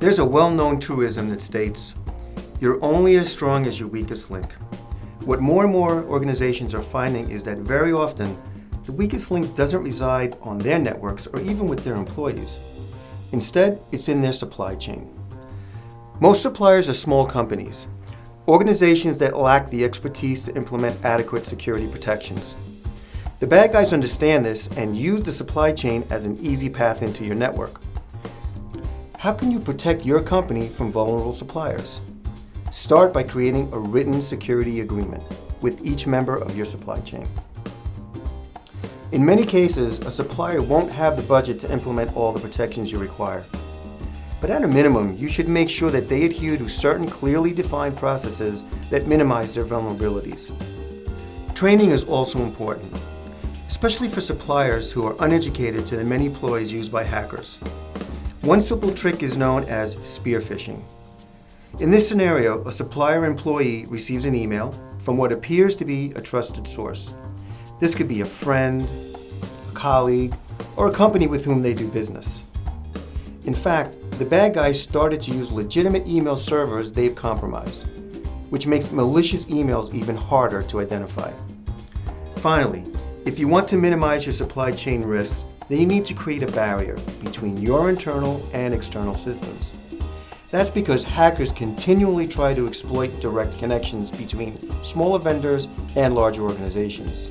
There's a well-known truism that states, "You're only as strong as your weakest link." What more and more organizations are finding is that very often, the weakest link doesn't reside on their networks or even with their employees. Instead, it's in their supply chain. Most suppliers are small companies, organizations that lack the expertise to implement adequate security protections. The bad guys understand this and use the supply chain as an easy path into your network. How can you protect your company from vulnerable suppliers? Start by creating a written security agreement with each member of your supply chain. In many cases, a supplier won't have the budget to implement all the protections you require. But at a minimum, you should make sure that they adhere to certain clearly defined processes that minimize their vulnerabilities. Training is also important, especially for suppliers who are uneducated to the many ploys used by hackers. One simple trick is known as spear phishing. In this scenario, a supplier employee receives an email from what appears to be a trusted source. This could be a friend, a colleague, or a company with whom they do business. In fact, the bad guys started to use legitimate email servers they've compromised, which makes malicious emails even harder to identify. Finally, if you want to minimize your supply chain risks, then you need to create a barrier between your internal and external systems. That's because hackers continually try to exploit direct connections between smaller vendors and larger organizations.